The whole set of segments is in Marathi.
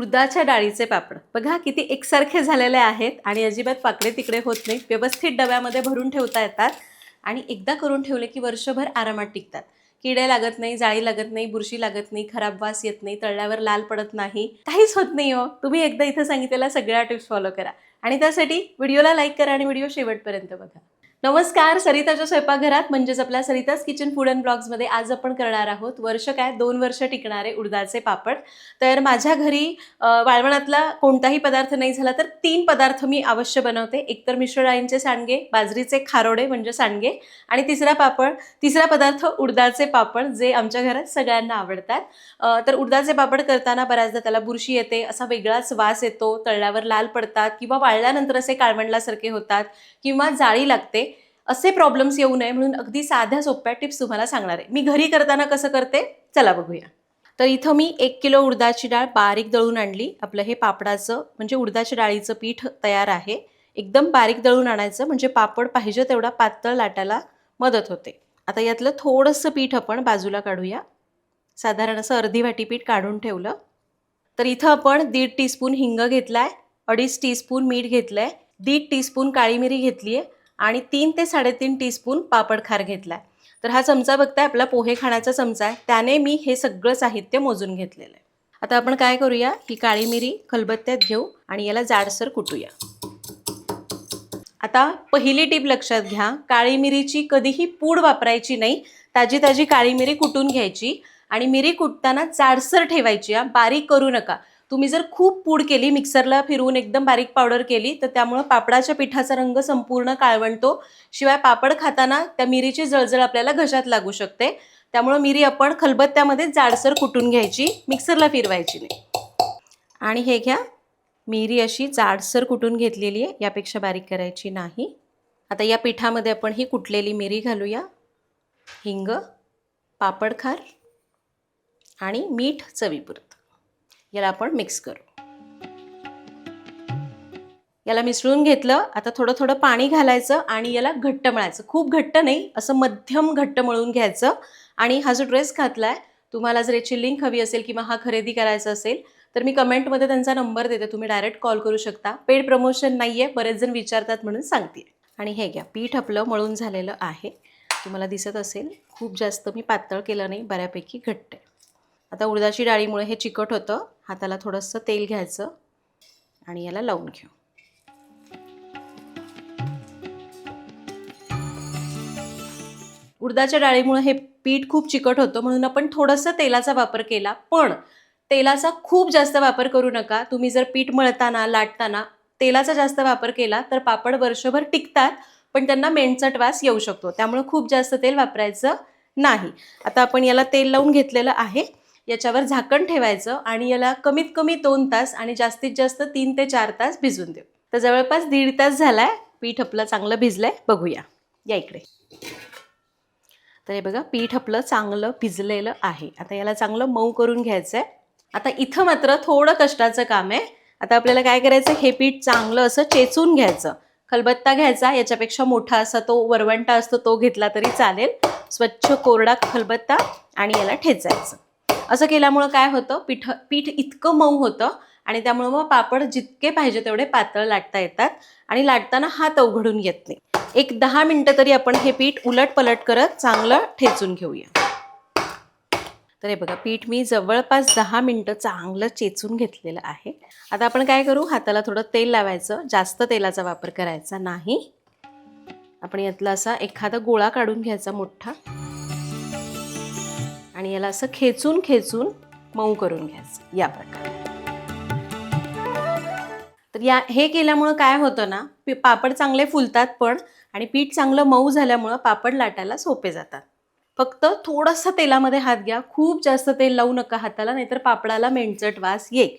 उडदाच्या डाळीचे पापड बघा किती एकसारखे झालेले आहेत आणि अजिबात पाकडे तिकडे होत नाही. व्यवस्थित डब्यामध्ये भरून ठेवता येतात आणि एकदा करून ठेवले की वर्षभर आरामात टिकतात. किडे लागत नाही, जाळी लागत नाही, बुरशी लागत नाही, खराब वास येत नाही, तळल्यावर लाल पडत नाही, काहीच होत नाही हो. तुम्ही एकदा इथं सांगितलेल्या सगळ्या टिप्स फॉलो करा आणि त्यासाठी व्हिडिओला लाईक करा आणि व्हिडिओ शेवटपर्यंत बघा. नमस्कार, सरिताच्या स्वयंपाकघरात म्हणजेच आपल्या सरिताज किचन फूड अँड ब्लॉग्समध्ये आज आपण करणार आहोत वर्ष काय 2 वर्ष टिकणारे उडदाचे पापड. तर माझ्या घरी वाळवणातला कोणताही पदार्थ नाही झाला तर 3 पदार्थ मी अवश्य बनवते. एकतर मिश्र डाळींचे सांडगे, बाजरीचे खारोडे म्हणजे सांडगे आणि तिसरा पदार्थ उडदाचे पापड जे आमच्या घरात सगळ्यांना आवडतात. तर उडदाचे पापड करताना बऱ्याचदा त्याला बुरशी येते, असा वेगळाच वास येतो, तळल्यावर लाल पडतात किंवा वाळल्यानंतर असे काळवंडल्यासारखे होतात किंवा जाळी लागते. असे प्रॉब्लेम्स येऊ नये म्हणून अगदी साध्या सोप्या टिप्स तुम्हाला सांगणार आहे. मी घरी करताना कसं करते चला बघूया. तर इथं मी 1 किलो उडदाची डाळ बारीक दळून आणली. आपलं हे पापडाचं म्हणजे उडदाच्या डाळीचं पीठ तयार आहे. एकदम बारीक दळून आणायचं म्हणजे पापड पाहिजे तेवढा पातळ लाटायला मदत होते. आता यातलं थोडंसं पीठ आपण बाजूला काढूया. साधारण असं अर्धी वाटी पीठ काढून ठेवलं. तर इथं आपण 1.5 टीस्पून हिंग घेतलाय, 2.5 टीस्पून मीठ घेतलंय, 1.5 टीस्पून काळी मिरी घेतली आहे आणि 3 ते 3.5 टीस्पून पापड खार घेतलाय. तर हा चमचा बघताय आपला पोहे खाण्याचा चमचा आहे, त्याने मी हे सगळं साहित्य मोजून घेतलेलं आहे. आता आपण काय करूया, ही काळी मिरी खलबत्त्यात घेऊ आणि याला जाडसर कुटूया. आता पहिली टीप लक्षात घ्या, काळी मिरीची कधीही पूड वापरायची नाही. ताजी काळी मिरी कुटून घ्यायची आणि मिरी कुटताना जाडसर ठेवायची, बारीक करू नका. तुम्ही जर खूप पूड केली, मिक्सरला फिरवून एकदम बारीक पावडर केली तर त्यामुळे पापडाच्या पिठाचा रंग संपूर्ण काळवंटतो. शिवाय पापड खाताना त्या मिरीची जळजळ आपल्याला घशात लागू शकते. त्यामुळे मिरी आपण खलबत्त्यामध्ये जाडसर कुटून घ्यायची, मिक्सरला फिरवायची नाही. आणि हे घ्या, मिरी अशी जाडसर कुटून घेतलेली आहे, यापेक्षा बारीक करायची नाही. आता या पिठामध्ये आपण ही कुटलेली मिरी घालूया, हिंग, पापड खार आणि मीठ चवीपुरतं. याला आपण मिक्स करू. याला मिसळून घेतलं. आता थोडं थोडं पाणी घालायचं आणि याला घट्ट मळायचं. खूप घट्ट नाही, असं मध्यम घट्ट मळून घ्यायचं. आणि हा जो ड्रेस घातलाय, तुम्हाला जर याची लिंक हवी असेल किंवा हा खरेदी करायचा असेल तर मी कमेंटमध्ये त्यांचा नंबर देते, तुम्ही डायरेक्ट कॉल करू शकता. पेड प्रमोशन नाही आहे, बरेच जण विचारतात म्हणून सांगते. आणि हे घ्या, पीठ आपलं मळून झालेलं आहे, तुम्हाला दिसत असेल. खूप जास्त मी पातळ केलं नाही, बऱ्यापैकी घट्ट आहे. आता उडदाची डाळीमुळे हे चिकट होतं. हाताला थोडंसं तेल घ्यायचं आणि याला लावून घेऊ. उडदाच्या डाळीमुळे हे पीठ खूप चिकट होतं म्हणून आपण थोडंसं तेलाचा वापर केला, पण तेलाचा खूप जास्त वापर करू नका. तुम्ही जर पीठ मळताना लाटताना तेलाचा जास्त वापर केला तर पापड वर्षभर टिकतात पण त्यांना मेणचट वास येऊ शकतो. त्यामुळे खूप जास्त तेल वापरायचं नाही. आता आपण याला तेल लावून घेतलेलं आहे. याच्यावर झाकण ठेवायचं आणि याला कमीत कमी 2 तास आणि जास्तीत जास्त 3 ते 4 तास भिजून देऊ. तर जवळपास 1.5 तास झालाय, पीठ आपलं चांगलं भिजलंय. बघूया, या इकडे. तर हे बघा, पीठ आपलं चांगलं भिजलेलं आहे. आता याला चांगलं मऊ करून घ्यायचं आहे. आता इथं मात्र थोडं कष्टाचं काम आहे. आता आपल्याला काय करायचं, हे पीठ चांगलं असं चेचून घ्यायचं. खलबत्ता घ्यायचा, याच्यापेक्षा मोठा असा तो वरवंटा असतो तो घेतला तरी चालेल. स्वच्छ कोरडा खलबत्ता आणि याला ठेचायचं. असं केल्यामुळं काय होतं, पीठ इतकं मऊ होतं आणि त्यामुळं मग पापड जितके पाहिजे तेवढे पातळ लाटता येतात आणि लाटताना हात अवघडून येत नाही. एक 10 मिनटं तरी आपण हे पीठ उलट पलट करत चांगलं ठेचून घेऊया. तर हे बघा, पीठ मी जवळपास 10 मिनटं चांगलं चेचून घेतलेलं आहे. आता आपण काय करू, हाताला थोडं तेल लावायचं, जास्त तेलाचा वापर करायचा नाही. आपण यातला असा एखादा गोळा काढून घ्यायचा मोठा आणि याला असं खेचून मऊ करून घ्यायचं या प्रकारे. तर हे केल्यामुळं काय होतं ना, पापड चांगले फुलतात पण आणि पीठ चांगलं मऊ झाल्यामुळं पापड लाटायला सोपे जातात. फक्त थोडंसं तेलामध्ये हात घ्या, खूप जास्त तेल लावू नका हाताला, नाहीतर पापडाला मेणचट वास येईल.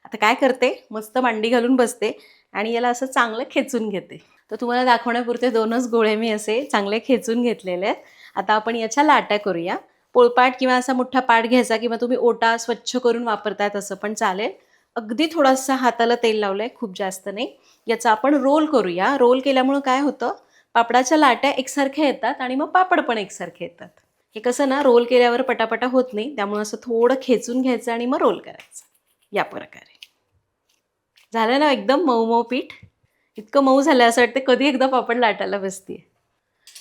आता काय करते, मस्त मांडी घालून बसते आणि याला असं चांगलं खेचून घेते. तर तुम्हाला दाखवण्यापुरते 2च गोळे मी असे चांगले खेचून घेतलेले आहेत. आता आपण याच्या लाट्या करूया. पोळपाट किंवा असा मोठा पाट घ्यायचा किंवा तुम्ही ओटा स्वच्छ करून वापरताय तसं पण चालेल. अगदी थोडासा हाताला तेल लावलंय, खूप जास्त नाही. याचा आपण रोल करूया. रोल केल्यामुळं काय होतं, पापडाच्या लाट्या एकसारख्या येतात आणि मग पापड पण एकसारखे येतात. हे कसं ना, रोल केल्यावर पटापटा होत नाही, त्यामुळे असं थोडं खेचून घ्यायचं आणि मग रोल करायचं या प्रकारे. झालं ना एकदम मऊ मऊ पीठ. इतकं मऊ झालं असं वाटतं कधी एकदा पापड लाटायला बसते.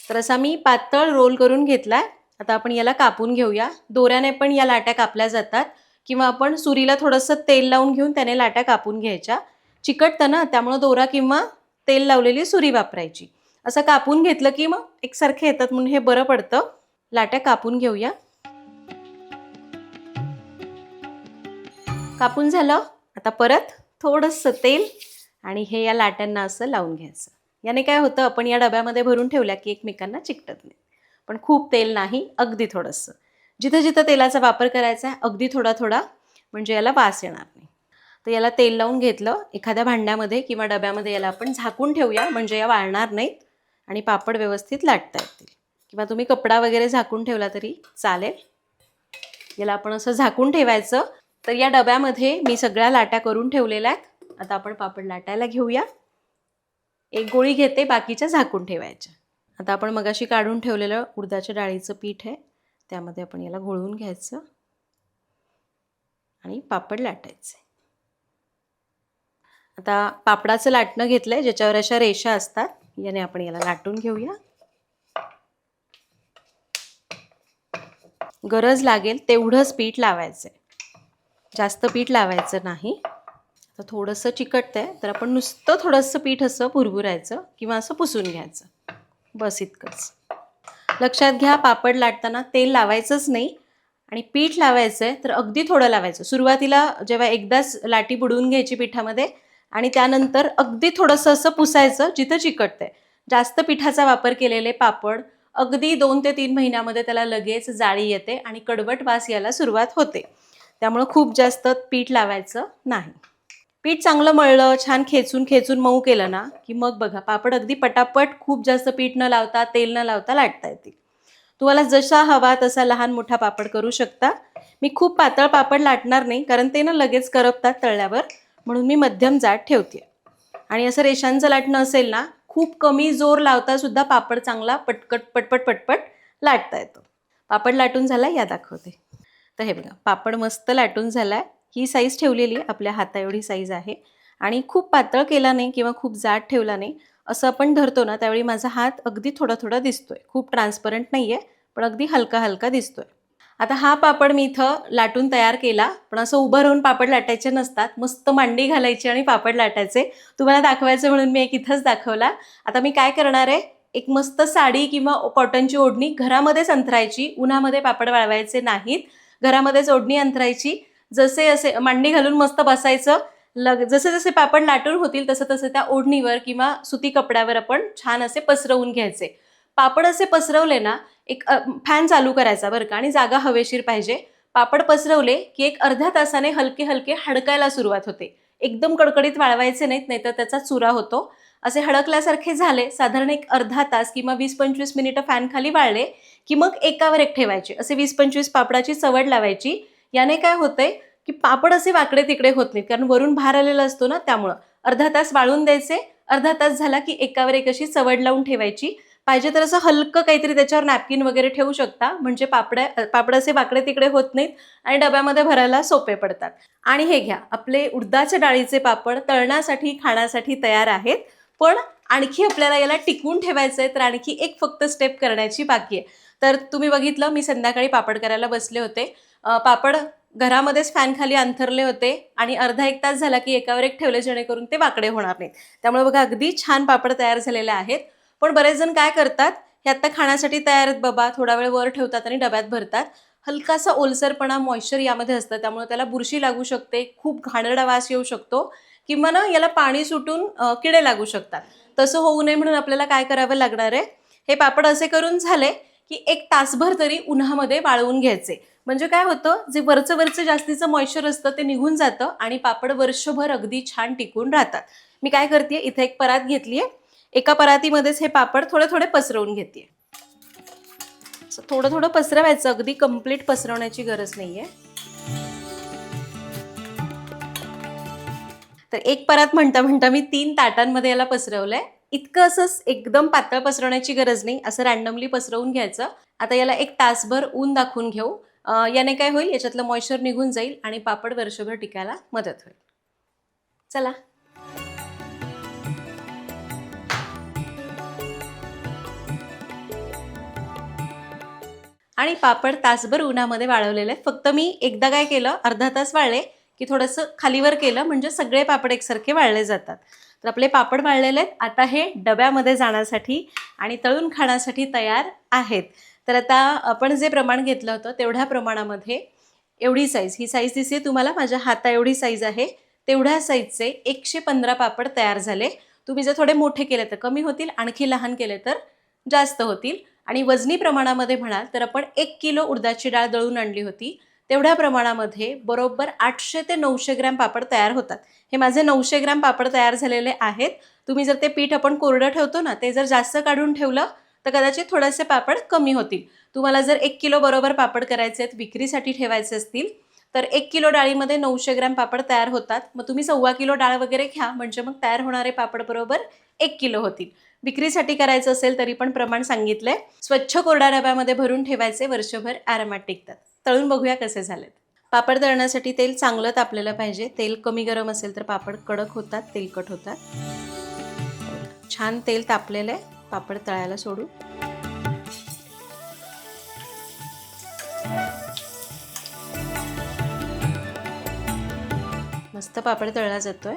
तर असा मी पातळ रोल करून घेतलाय. आता आपण याला कापून घेऊया. दोऱ्याने पण या लाट्या कापल्या जातात किंवा आपण सुरीला थोडंसं तेल लावून घेऊन त्याने लाट्या कापून घ्यायच्या. चिकटतं ना, त्यामुळं दोरा किंवा तेल लावलेली सुरी वापरायची. असं कापून घेतलं की मग एकसारखे येतात म्हणून हे बरं पडतं. लाट्या कापून घेऊया. कापून झालं. आता परत थोडंसं तेल आणि हे या लाट्यांना असं लावून घ्यायचं. याने काय होतं, आपण या डब्यामध्ये भरून ठेवल्या की एकमेकांना चिकटत नाही. पण खूप तेल नाही, अगदी थोडंसं. जिथं जिथं तेलाचा वापर करायचा आहे अगदी थोडा थोडा, म्हणजे याला वास येणार नाही. तर याला तेल लावून घेतलं. एखाद्या भांड्यामध्ये किंवा डब्यामध्ये याला आपण झाकून ठेवूया, म्हणजे या वाळणार नाहीत आणि पापड व्यवस्थित लाटता येतील. किंवा तुम्ही कपडा वगैरे झाकून ठेवला तरी चालेल. याला आपण असं झाकून ठेवायचं. तर या डब्यामध्ये मी सगळ्या लाट्या करून ठेवलेल्या आहेत. आता आपण पापड लाटायला घेऊया. एक गोळी घेते, बाकीच्या झाकून ठेवायच्या. आता आपण मगाशी काढून ठेवलेलं उडदाच्या डाळीचं पीठ आहे, त्यामध्ये आपण याला घोळवून घ्यायचं आणि पापड लाटायचे. आता पापडाचं लाटणं घेतलंय, ज्याच्यावर अशा रेषा असतात. याने आपण याला लाटून घेऊया. गरज लागेल तेवढंच पीठ लावायचं आहे, जास्त पीठ लावायचं नाही. आता थोडंसं चिकटतंय तर आपण नुसतं थोडंसं पीठ असं भुरभुरायचं किंवा असं पुसून घ्यायचं, बस इतकंच. लक्षात घ्या, पापड लाटताना तेल लावायचंच नाही आणि पीठ लावायचं आहे तर अगदी थोडं लावायचं. सुरुवातीला जेव्हा एकदाच लाटी बुडवून घ्यायची पिठामध्ये आणि त्यानंतर अगदी थोडंसं असं पुसायचं जिथं चिकटतंय. जास्त पिठाचा वापर केलेले पापड अगदी 2 ते 3 महिन्यामध्ये त्याला लगेच जाळी येते आणि कडवट वास यायला सुरुवात होते. त्यामुळं खूप जास्त पीठ लावायचं नाही. पीठ चांगलं मळलं, छान खेचून खेचून मऊ केलं ना की मग बघा पापड अगदी पटापट, खूप जास्त पीठ न लावता, तेल न लावता लाटता येतील. तुम्हाला जसा हवा तसा लहान मोठा पापड करू शकता. मी खूप पातळ पापड लाटणार नाही, कारण ते ना लगेच करपतात तळल्यावर, म्हणून मी मध्यम जाड ठेवते. आणि असं रेषांचं लाटणं असेल ना, खूप कमी जोर लावता सुद्धा पापड चांगला पटकट पटपट पटपट लाटता येतो. पापड लाटून झाला, या दाखवते. तर हे बघा, पापड मस्त लाटून झालाय. ही साईज ठेवलेली आपल्या हाता एवढी साईज आहे आणि खूप पातळ केला नाही किंवा खूप जाड ठेवला नाही. असं आपण धरतो ना, त्यावेळी माझा हात अगदी थोडा थोडा दिसतोय. खूप ट्रान्सपरंट नाहीये, पण अगदी हलका हलका दिसतोय. आता हा पापड मी इथं लाटून तयार केला, पण असं उभं राहून पापड लाटायचे नसतात. मस्त मांडी घालायची आणि पापड लाटायचे. तुम्हाला दाखवायचं म्हणून मी एक इथंच दाखवला. आता मी काय करणार आहे, एक मस्त साडी किंवा कॉटनची ओढणी घरामध्येच अंथरायची. उन्हामध्ये पापड वाळवायचे नाहीत. घरामध्येच ओढणी अंथरायची. जसे असे मांडी घालून मस्त बसायचं. जसे जसे पापड लाटून होतील तसं तसं त्या ओढणीवर किंवा सुती कपड्यावर आपण छान असे पसरवून घ्यायचे. पापड असे पसरवले ना, एक फॅन चालू करायचा बरं का, आणि जागा हवेशीर पाहिजे. पापड पसरवले की एक अर्ध्या तासाने हलके हलके हडकायला सुरुवात होते. एकदम कडकडीत वाळवायचे नाहीत, नाहीतर त्याचा चुरा होतो. असे हडकल्यासारखे झाले, साधारण एक अर्धा तास किंवा 20-25 मिनिटं फॅन खाली वाळले की मग एकावर एक ठेवायचे. असे 20-25 पापडाची चवड लावायची. याने काय होतंय की पापड असे वाकडे तिकडे होत नाहीत, कारण वरून भार आलेला असतो ना, त्यामुळं अर्धा तास वाळून द्यायचे. अर्धा तास झाला की एकावर एक अशी चवड लावून ठेवायची. पाहिजे तर असं हलकं काहीतरी त्याच्यावर नॅपकिन वगैरे ठेवू शकता, म्हणजे पापड असे वाकडे तिकडे होत नाहीत आणि डब्यामध्ये भरायला सोपे पडतात. आणि हे घ्या, आपले उडदाच्या डाळीचे पापड तळण्यासाठी, खाण्यासाठी तयार आहेत. पण आणखी आपल्याला याला टिकवून ठेवायचं आहे, तर आणखी एक फक्त स्टेप करण्याची बाकी आहे. तर तुम्ही बघितलं, मी संध्याकाळी पापड करायला बसले होते. पापड घरामध्येच फॅन खाली अंथरले होते आणि अर्धा एक तास झाला की एकावर एक ठेवले, जेणेकरून ते वाकडे होणार नाहीत. त्यामुळे बघा, अगदी छान पापड तयार झालेले आहेत. पण बरेच जण काय करतात, हे आत्ता खाण्यासाठी तयार आहेत बाबा, थोडा वेळ वर ठेवतात आणि डब्यात भरतात. हलकासा ओलसरपणा, मॉइश्चर यामध्ये असतं, त्यामुळे त्याला बुरशी लागू शकते, खूप घाणेरडा वास येऊ शकतो किंवा ना याला पाणी सुटून किडे लागू शकतात. तसं होऊ नये म्हणून आपल्याला काय करावं लागणार आहे, हे पापड असे करून झाले की एक तासभर तरी उन्हामध्ये वाळवून घ्यायचे. म्हणजे काय होतं, जे वरचं जास्तीचं मॉइश्चर असतं ते निघून जातं आणि पापड वर्षभर अगदी छान टिकून राहतात. मी काय करते, इथे एक परात घेतली आहे. एका परातीमध्येच हे पापड थोडे थोडे पसरवून घेते. थोडं थोडं पसरवायचं, अगदी कंप्लीट पसरवण्याची गरज नाहीये. तर एक परात म्हणता म्हणता मी 3 ताटांमध्ये याला पसरवलंय. इतकं असं एकदम पातळ पसरवण्याची गरज नाही, असं रॅन्डमली पसरवून घ्यायचं. आता याला एक तासभर ऊन दाखवून घेऊ. याने काय होईल, याच्यातलं मॉइश्चर निघून जाईल आणि पापड वर्षभर टिकायला मदत होईल. चला. आणि पापड तासभर उन्हामध्ये वाळवलेले आहेत. फक्त मी एकदा काय केलं, अर्धा तास वाळले की थोडंसं खालीवर केलं म्हणजे सगळे पापड एकसारखे वाळले जातात. तर आपले पापड वाळलेले आहेत. आता हे डब्यामध्ये जाण्यासाठी आणि तळून खाण्यासाठी तयार आहेत. तर आता आपण जे प्रमाण घेतलं होतं तेवढ्या प्रमाणामध्ये एवढी साईज, ही साईज दिसते तुम्हाला, माझ्या हाता एवढी साईज आहे, तेवढ्या साईजचे 115 पापड तयार झाले. तुम्ही जर थोडे मोठे केले तर कमी होतील, आणखी लहान केले तर जास्त होतील. आणि वजनी प्रमाणामध्ये म्हणाल तर आपण 1 किलो उडदाची डाळ दळून आणली होती, तेवढ्या प्रमाणामध्ये बरोबर 800 ते 900 ग्रॅम पापड तयार होतात. हे माझे 900 ग्रॅम पापड तयार झालेले आहेत. तुम्ही जर ते पीठ आपण कोरडं ठेवतो ना, ते जर जास्त काढून ठेवलं तर कदाचित थोडेसे पापड कमी होतील. तुम्हाला जर 1 किलो बरोबर पापड करायचे आहेत, विक्रीसाठी ठेवायचे असतील, तर 1 किलो डाळीमध्ये 900 ग्रॅम पापड तयार होतात. मग तुम्ही 1.25 किलो डाळ वगैरे घ्या, म्हणजे मग तयार होणारे पापड बरोबर 1 किलो होतील. विक्रीसाठी करायचं असेल तरी पण प्रमाण सांगितलंय. स्वच्छ कोरड्या डब्यामध्ये भरून ठेवायचे, वर्षभर आरामात टिकतात. तळून बघूया कसे झालेत. पापड तळण्यासाठी तेल चांगलं तापलेलं पाहिजे. तेल कमी गरम असेल तर पापड कडक होतात, तेलकट होतात. छान तेल तापलेलं आहे, पापड तळायला सोडू. मस्त पापड तळला जातोय.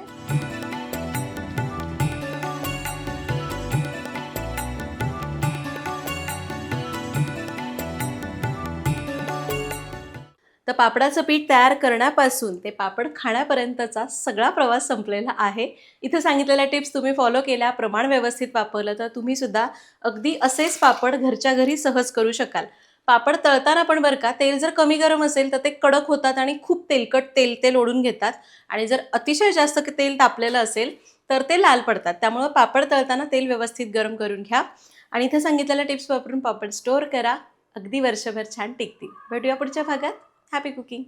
तर पापडाचं पीठ तयार करण्यापासून ते पापड खाण्यापर्यंतचा सगळा प्रवास संपलेला आहे. इथे सांगितलेल्या टिप्स तुम्ही फॉलो केल्या, प्रमाण व्यवस्थित वापरलं तर तुम्ही सुद्धा अगदी असेच पापड घरच्या घरी सहज करू शकाल. पापड तळताना पण बरं का, तेल जर कमी गरम असेल तर ते कडक होतात आणि खूप तेलकट तेल ओढून घेतात. आणि जर अतिशय जास्त तेल तापलेलं असेल तर ते लाल पडतात. त्यामुळं पापड तळताना तेल व्यवस्थित गरम करून घ्या. आणि इथे सांगितलेल्या टिप्स वापरून पापड स्टोअर करा, अगदी वर्षभर छान टिकतील. भेटूया पुढच्या भागात. Happy cooking.